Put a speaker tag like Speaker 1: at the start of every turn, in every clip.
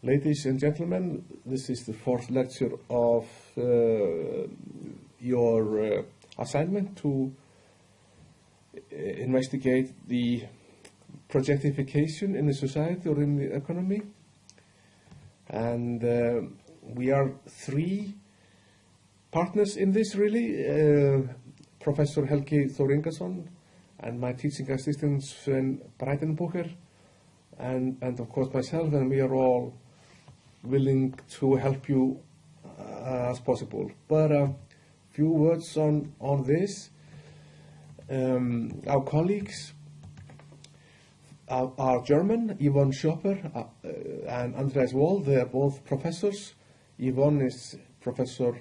Speaker 1: Ladies and gentlemen, this is the fourth lecture of your assignment to investigate the projectification in the society or in the economy. And we are three partners in this, really. Professor Helgi Þór Ingason and my teaching assistant Sven Breitenbucher, and of course myself, and we are all willing to help you as possible. But a few words on this. Our colleagues are German. Yvonne Schopper and Andreas Wald, they are both professors. Yvonne is professor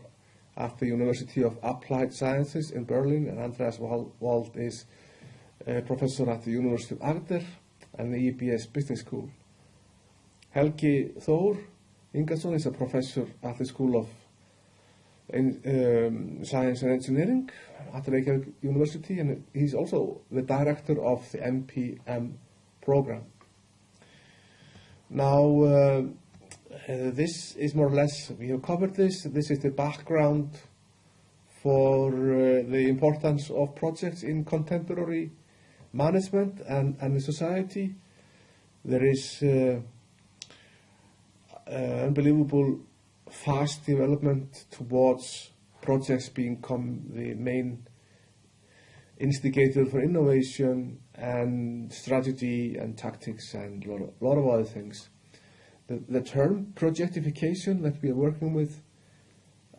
Speaker 1: at the University of Applied Sciences in Berlin, and Andreas Wald is professor at the University of Agder and the EBS Business School. Helgi Þór Ingason is a professor at the School of Science and Engineering at Reykjavík University, and he's also the director of the MPM program. Now, this is more or less, we have covered this. This is the background for the importance of projects in contemporary management and the society. There is unbelievable fast development towards projects become the main instigator for innovation and strategy and tactics and a lot of other things. The term projectification that we are working with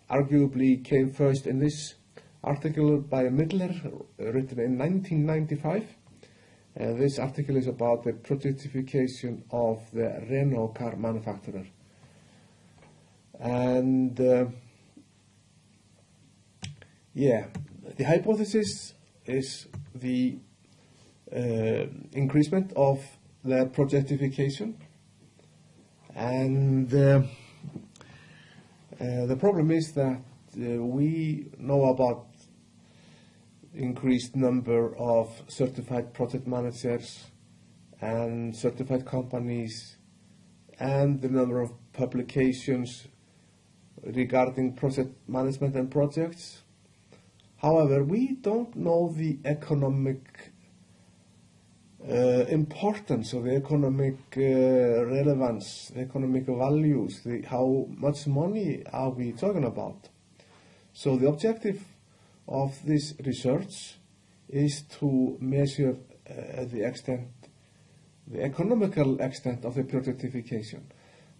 Speaker 1: arguably came first in this article by Midler, written in 1995. This article is about the projectification of the Renault car manufacturer. And the hypothesis is the increasement of the projectification, and the problem is that we know about increased number of certified project managers and certified companies, and the number of publications regarding project management and projects. However, we don't know the economic importance or the economic relevance, the economic values, how much money are we talking about. So the objective of this research is to measure the economical extent of the projectification.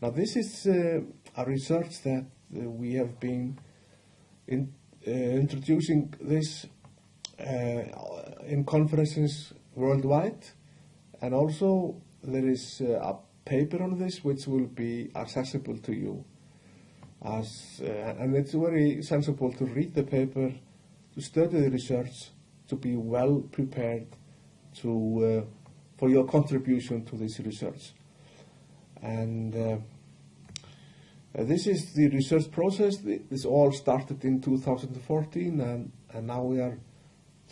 Speaker 1: Now, this is a research that we have been introducing this in conferences worldwide, and also there is a paper on this which will be accessible to you, and it's very sensible to read the paper, to study the research, to be well prepared for your contribution to this research. And this is the research process. This all started in 2014, and now we are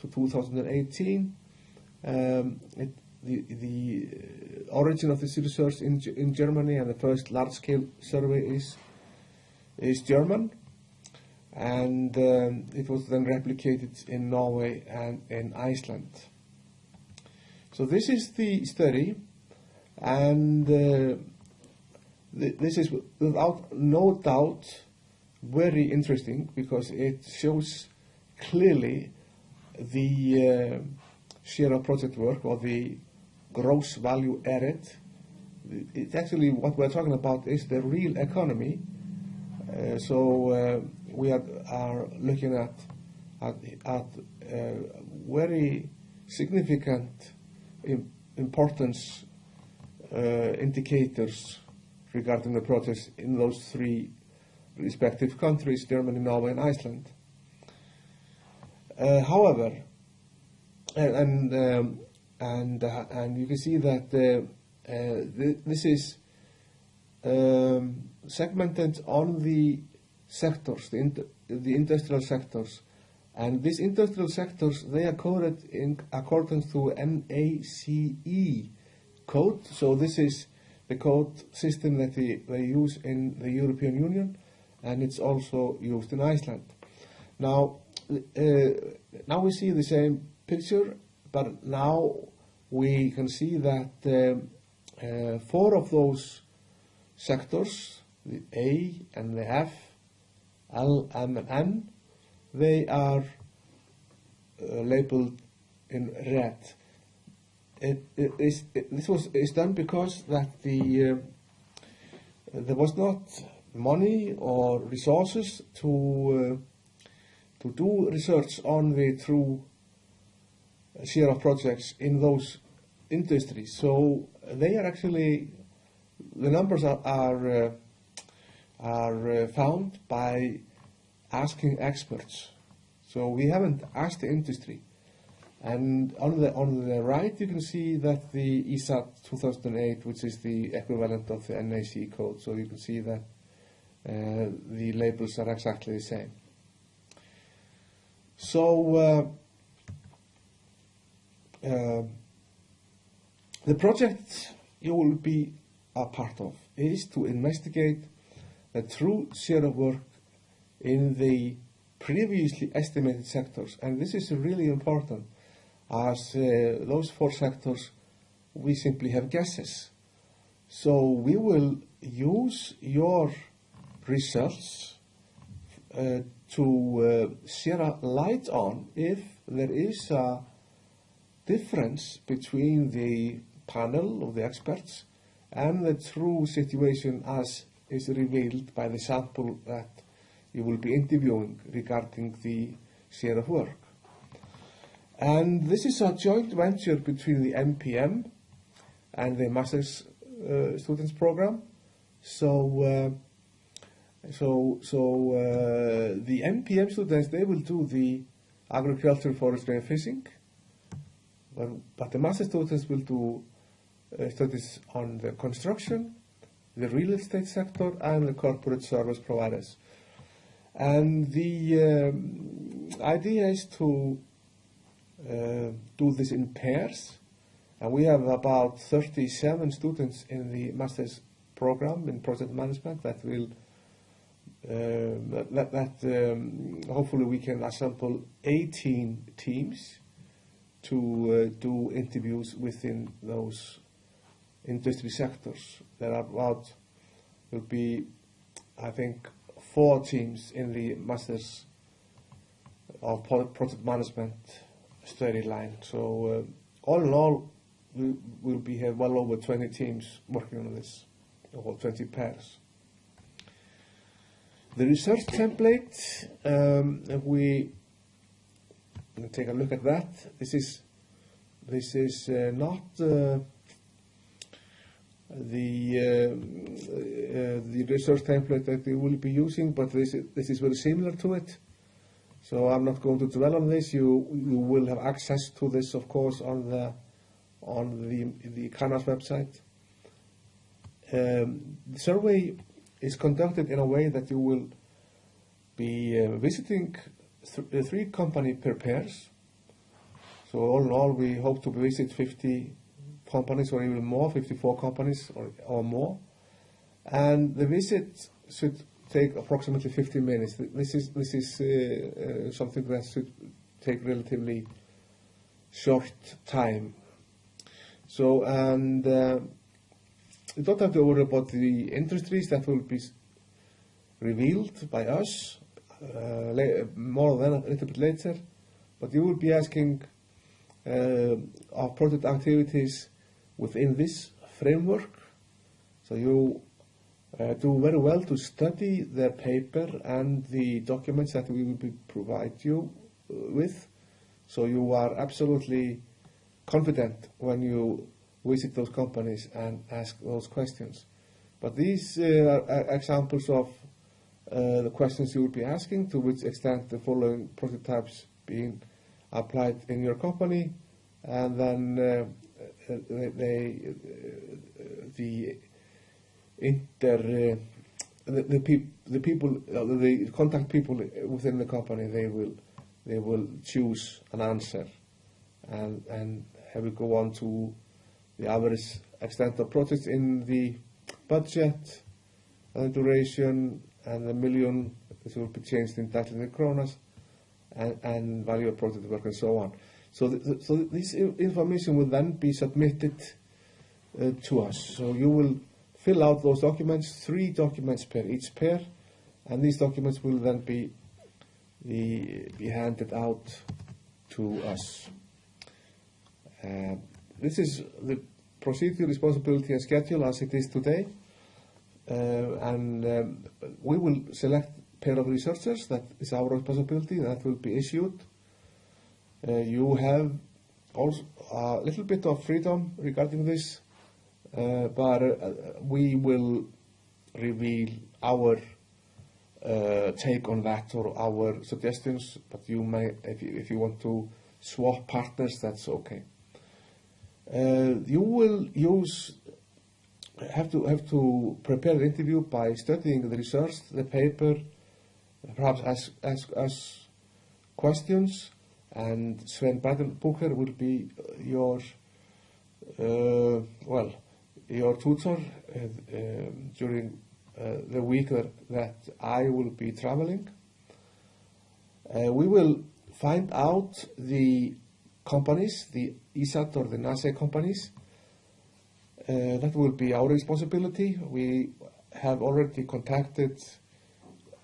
Speaker 1: to 2018. The origin of this research in Germany, and the first large-scale survey is German, and it was then replicated in Norway and in Iceland. So this is the study, and this is without no doubt very interesting, because it shows clearly the share of project work, or the gross value added. It's actually what we're talking about is the real economy. So we are looking at very significant importance indicators regarding the projects in those three respective countries, Germany, Norway, and Iceland. However, and you can see that this is segmented on the sectors, the industrial sectors, and these industrial sectors, they are coded in accordance to NACE code. So this is the code system that they use in the European Union, and it's also used in Iceland. Now we see the same picture, but now we can see that 4 of those sectors, the A and the F, L, M, and N, they are labeled in red. This was done because that there was not money or resources to do research on the true share of projects in those industries. So they are actually, the numbers are found by asking experts. So we haven't asked the industry. And on the right you can see that the ESAT 2008, which is the equivalent of the NAC code. So you can see that the labels are exactly the same. So the project you will be a part of is to investigate the true share of work in the previously estimated sectors. And this is really important, as those 4 sectors, we simply have guesses. So we will use your results to shed a light on if there is a difference between the panel of the experts and the true situation as is revealed by the sample that you will be interviewing regarding the share of work. And this is a joint venture between the MPM and the Master's Students Program. So the MPM students, they will do the agriculture, forestry, and fishing, but the Master's students will do studies on the construction, the real estate sector, and the corporate service providers. And the idea is to do this in pairs, and we have about 37 students in the master's program in project management that will hopefully we can assemble 18 teams to do interviews within those industry sectors. There are will be, I think, 4 teams in the Masters of Project Management study line. So all in all, we will have well over 20 teams working on this, or 20 pairs. The research template, if we take a look at that, this is not the research template that we will be using, but this is very similar to it. So I'm not going to dwell on this. You will have access to this, of course, on the CANAS website. The survey is conducted in a way that you will be visiting 3 companies per pairs. So all in all, we hope to visit 50 companies or even more, 54 companies or more. And the visit should take approximately 15 minutes. This is something that should take relatively short time. So, and you don't have to worry about the industries that will be revealed by us more than a little bit later, but you will be asking our project activities within this framework. So you do very well to study the paper and the documents that we will provide you with, so you are absolutely confident when you visit those companies and ask those questions. But these are examples of the questions you will be asking, to which extent the following project types being applied in your company, and then the contact people within the company, they will choose an answer and have it go on to the average extent of projects in the budget, and the duration, and the million, this will be changed in Danish kronas, and value of project work and so on. So this information will then be submitted to us. So you will fill out those documents, 3 documents per each pair, and these documents will then be handed out to us. This is the procedure, responsibility, and schedule as it is today. We will select pair of researchers. That is our responsibility. That will be issued. You have also a little bit of freedom regarding this, but we will reveal our take on that or our suggestions. But you may, if you want to swap partners, that's okay. You will have to prepare the interview by studying the research, the paper, perhaps ask questions, and Sven Breidenbucher will be your tutor during the week that I will be traveling. We will find out the companies, the ISAT or the NASA companies. That will be our responsibility. We have already contacted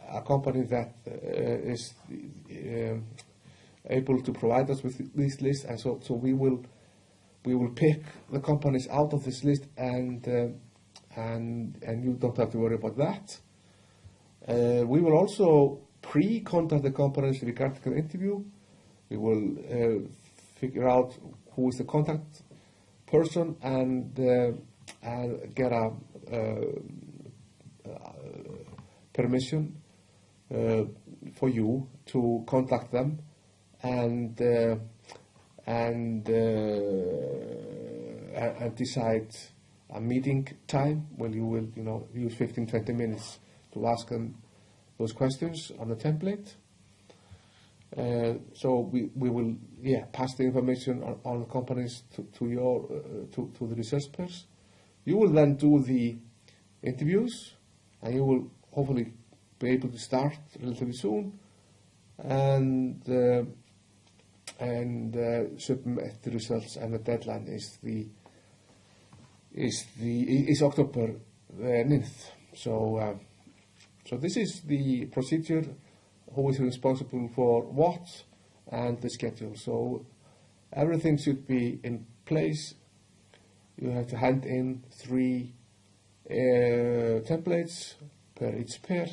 Speaker 1: a company that is able to provide us with this list, and so we will pick the companies out of this list, and you don't have to worry about that. We will also pre-contact the companies regarding the interview. We will figure out who is the contact person and get a permission for you to contact them and decide a meeting time when you will use 15-20 minutes to ask them those questions on the template. So we will pass the information on the companies to the research pairs. You will then do the interviews, and you will hopefully be able to start relatively soon and submit the results. And the deadline is October 9th. So this is the procedure. Who is responsible for what, and the schedule. So everything should be in place. You have to hand in 3 templates per each pair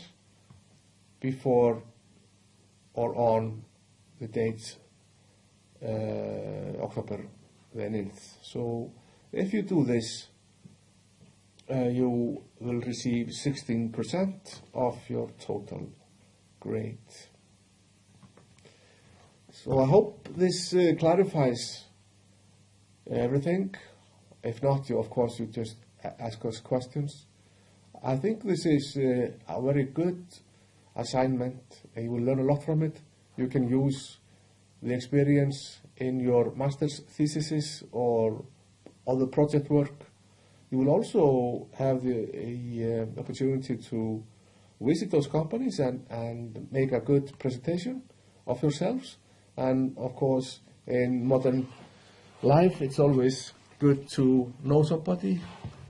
Speaker 1: before or on the date October the 9th. So if you do this, you will receive 16% of your total grade. So I hope this clarifies everything. If not, of course, you just ask us questions. I think this is a very good assignment. You will learn a lot from it. You can use the experience in your master's thesis or other project work. You will also have the opportunity to visit those companies and make a good presentation of yourselves. And of course, in modern life, it's always good to know somebody